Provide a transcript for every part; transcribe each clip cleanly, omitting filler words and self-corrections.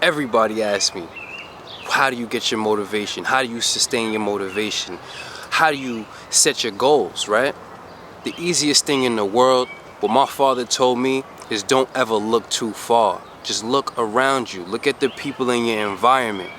Everybody asks me, how do you get your motivation? How do you sustain your motivation? How do you set your goals, right? The easiest thing in the world, what my father told me, is don't ever look too far. Just look around you. Look at the people in your environment.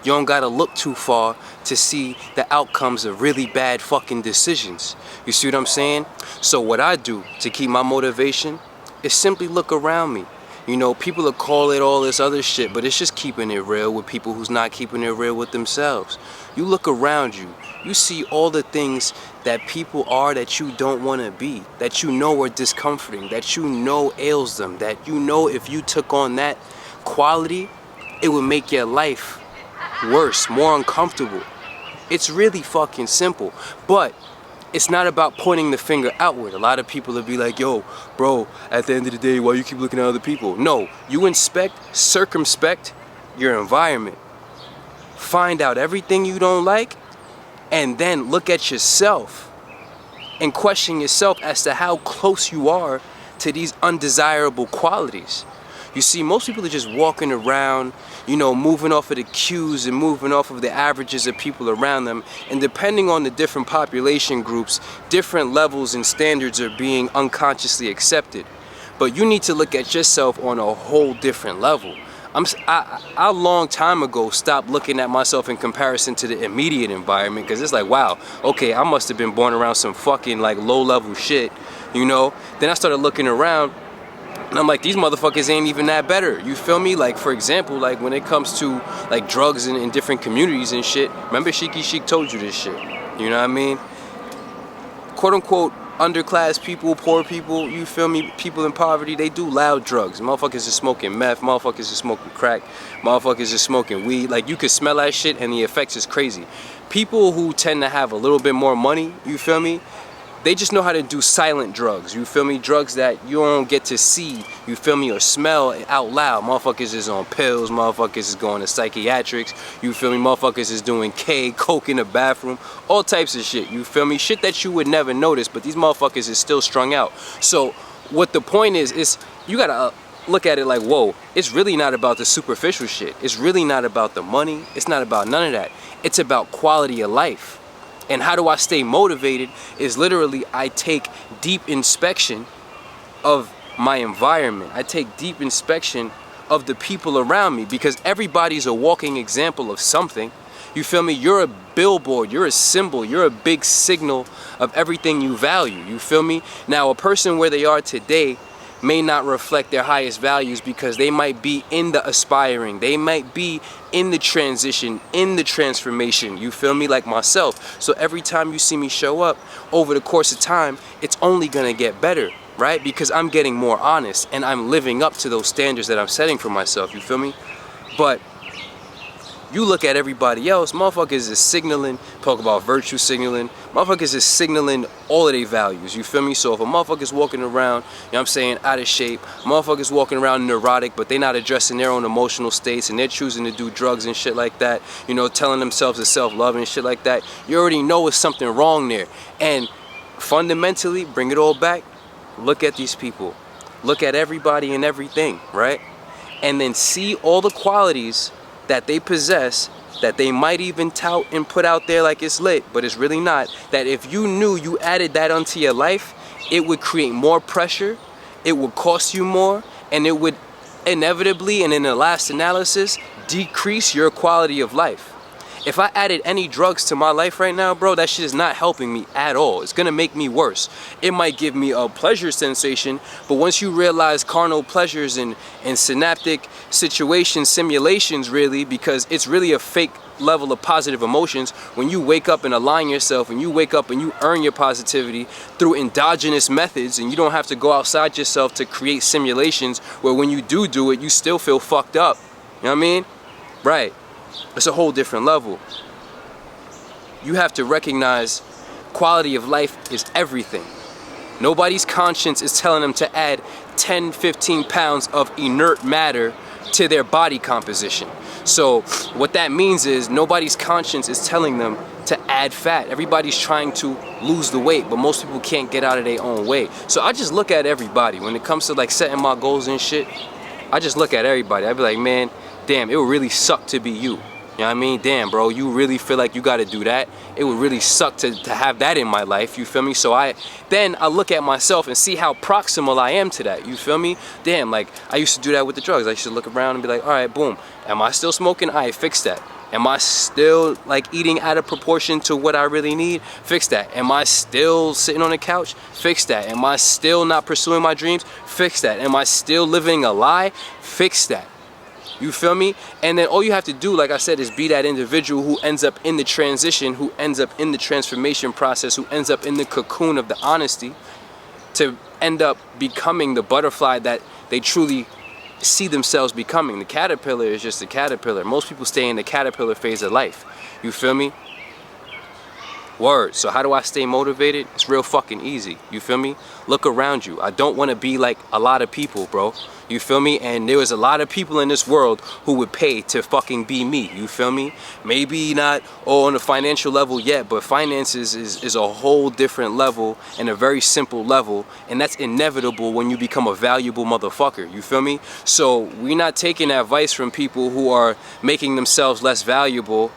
You don't gotta look too far to see the outcomes of really bad fucking decisions. You see what I'm saying? So what I do to keep my motivation is simply look around me. You know, people will call it all this other shit, but it's just keeping it real with people who's not keeping it real with themselves. You look around you, you see all the things that people are that you don't want to be, that you know are discomforting, that you know ails them, that you know if you took on that quality, it would make your life worse, more uncomfortable. It's really fucking simple, but it's not about pointing the finger outward. A lot of people will be like, yo, bro, at the end of the day, why you keep looking at other people? No, you circumspect your environment. Find out everything you don't like, and then look at yourself and question yourself as to how close you are to these undesirable qualities. You see, most people are just walking around, you know, moving off of the cues and moving off of the averages of people around them. And depending on the different population groups, different levels and standards are being unconsciously accepted. But you need to look at yourself on a whole different level. I a long time ago stopped looking at myself in comparison to the immediate environment, because it's like, wow, okay, I must have been born around some fucking like low-level shit, you know? Then I started looking around, and I'm like, these motherfuckers ain't even that better. You feel me? Like, for example, like when it comes to like drugs in different communities and shit. Remember Sheikhy Chic told you this shit. You know what I mean? Quote unquote underclass people, poor people, you feel me? People in poverty, they do loud drugs. Motherfuckers is smoking meth, motherfuckers is smoking crack, motherfuckers is smoking weed. Like, you could smell that shit and the effects is crazy. People who tend to have a little bit more money, you feel me? They just know how to do silent drugs, you feel me? Drugs that you don't get to see, you feel me, or smell out loud. Motherfuckers is on pills, motherfuckers is going to psychiatrics, you feel me? Motherfuckers is doing coke in the bathroom, all types of shit, you feel me? Shit that you would never notice, but these motherfuckers is still strung out. So what the point is you gotta look at it like, whoa, it's really not about the superficial shit. It's really not about the money. It's not about none of that. It's about quality of life. And how do I stay motivated is literally I take deep inspection of my environment. I take deep inspection of the people around me, because everybody's a walking example of something. You feel me? You're a billboard, you're a symbol, you're a big signal of everything you value. You feel me? Now, a person where they are today may not reflect their highest values, because they might be in the aspiring, they might be in the transition, in the transformation, you feel me, like myself. So every time you see me show up over the course of time, it's only gonna get better, right? Because I'm getting more honest and I'm living up to those standards that I'm setting for myself, you feel me? But you look at everybody else, motherfuckers is signaling, talk about virtue signaling, motherfuckers is signaling all of their values, you feel me? So if a motherfucker's walking around, you know what I'm saying, out of shape, motherfuckers walking around neurotic, but they not addressing their own emotional states, and they're choosing to do drugs and shit like that, you know, telling themselves to self-love and shit like that, you already know it's something wrong there. And fundamentally, bring it all back, look at these people, look at everybody and everything, right? And then see all the qualities that they possess, that they might even tout and put out there like it's lit, but it's really not. That if you knew you added that onto your life, it would create more pressure, it would cost you more, and it would inevitably, and in the last analysis, decrease your quality of life. If I added any drugs to my life right now, bro, that shit is not helping me at all. It's gonna make me worse. It might give me a pleasure sensation, but once you realize carnal pleasures and synaptic situations, simulations really, because it's really a fake level of positive emotions, when you wake up and align yourself, and you wake up and you earn your positivity through endogenous methods, and you don't have to go outside yourself to create simulations where when you do it, you still feel fucked up. You know what I mean? Right. It's a whole different level. You have to recognize quality of life is everything. Nobody's conscience is telling them to add 10, 15 pounds of inert matter to their body composition. So what that means is nobody's conscience is telling them to add fat. Everybody's trying to lose the weight, but most people can't get out of their own way. So I just look at everybody. When it comes to like setting my goals and shit, I just look at everybody. I be like, man, damn, it would really suck to be you. You know what I mean? Damn, bro, you really feel like you gotta do that? It would really suck to have that in my life, you feel me? So then I look at myself and see how proximal I am to that, you feel me? Damn, like, I used to do that with the drugs. I used to look around and be like, all right, boom. Am I still smoking? All right, fix that. Am I still like eating out of proportion to what I really need? Fix that. Am I still sitting on the couch? Fix that. Am I still not pursuing my dreams? Fix that. Am I still living a lie? Fix that. You feel me? And then all you have to do, like I said, is be that individual who ends up in the transition, who ends up in the transformation process, who ends up in the cocoon of the honesty, to end up becoming the butterfly that they truly see themselves becoming. The caterpillar is just a caterpillar. Most people stay in the caterpillar phase of life. You feel me? Word. So how do I stay motivated? It's real fucking easy. You feel me? Look around you. I don't want to be like a lot of people, bro. You feel me? And there was a lot of people in this world who would pay to fucking be me. You feel me? Maybe not on a financial level yet, but finances is a whole different level and a very simple level. And that's inevitable when you become a valuable motherfucker. You feel me? So we're not taking advice from people who are making themselves less valuable.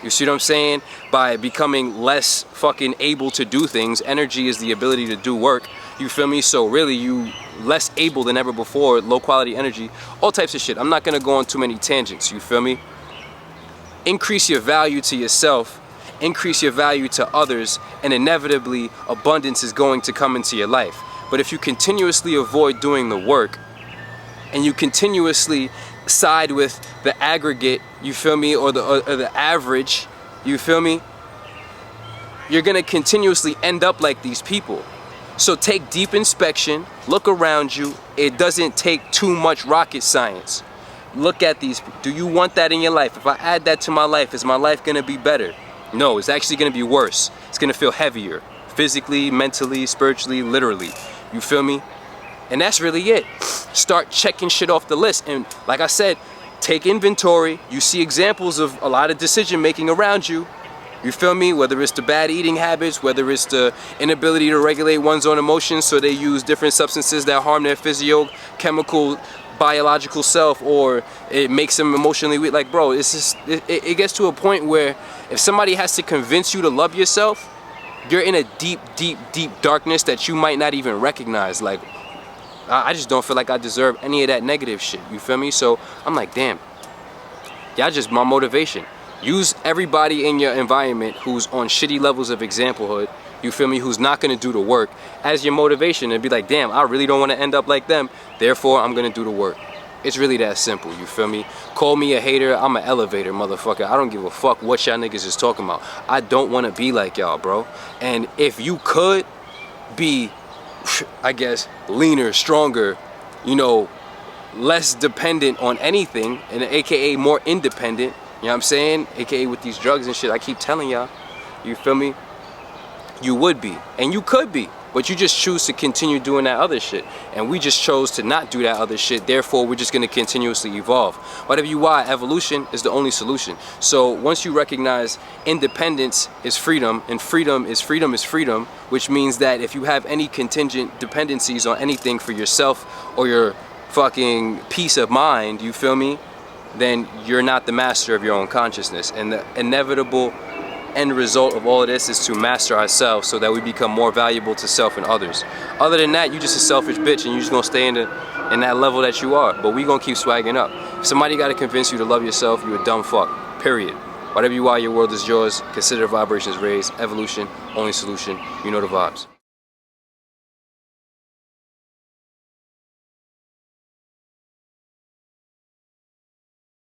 You see what I'm saying? By becoming less fucking able to do things. Energy is the ability to do work. You feel me? So really, you less able than ever before. Low quality energy. All types of shit. I'm not going to go on too many tangents. You feel me? Increase your value to yourself. Increase your value to others. And inevitably, abundance is going to come into your life. But if you continuously avoid doing the work, and you continuously side with the aggregate, you feel me, or the average, you feel me, you're gonna continuously end up like these people. So take deep inspection, look around you. It doesn't take too much rocket science. Look at these. Do you want that in your life? If I add that to my life, is my life gonna be better? No, it's actually gonna be worse. It's gonna feel heavier, physically, mentally, spiritually, literally. You feel me? And that's really it. Start checking shit off the list. And like I said, take inventory. You see examples of a lot of decision making around you. You feel me? Whether it's the bad eating habits, whether it's the inability to regulate one's own emotions, so they use different substances that harm their physiochemical, biological self, or it makes them emotionally weak. Like, bro, it's just, it gets to a point where if somebody has to convince you to love yourself, you're in a deep, deep, deep darkness that you might not even recognize. Like, I just don't feel like I deserve any of that negative shit, you feel me? So I'm like, damn, y'all just my motivation. Use everybody in your environment who's on shitty levels of examplehood, you feel me, who's not gonna do the work, as your motivation, and be like, damn, I really don't wanna end up like them, therefore I'm gonna do the work. It's really that simple, you feel me? Call me a hater, I'm an elevator, motherfucker. I don't give a fuck what y'all niggas is talking about. I don't wanna be like y'all, bro. And if you could be, I guess, leaner, stronger, you know, less dependent on anything, and aka more independent, you know what I'm saying? Aka with these drugs and shit, I keep telling y'all, you feel me? You would be, and you could be, but you just choose to continue doing that other shit. And we just chose to not do that other shit, therefore we're just gonna continuously evolve. Whatever you are, evolution is the only solution. So once you recognize independence is freedom, and freedom is freedom, which means that if you have any contingent dependencies on anything for yourself or your fucking peace of mind, you feel me, then you're not the master of your own consciousness. And the inevitable end result of all of this is to master ourselves so that we become more valuable to self and others. Other than that, you just a selfish bitch and you just gonna stay in that level that you are. But we gonna keep swagging up. If somebody gotta convince you to love yourself, you a dumb fuck. Period. Whatever you are, your world is yours. Consider vibrations raised. Evolution, only solution. You know the vibes.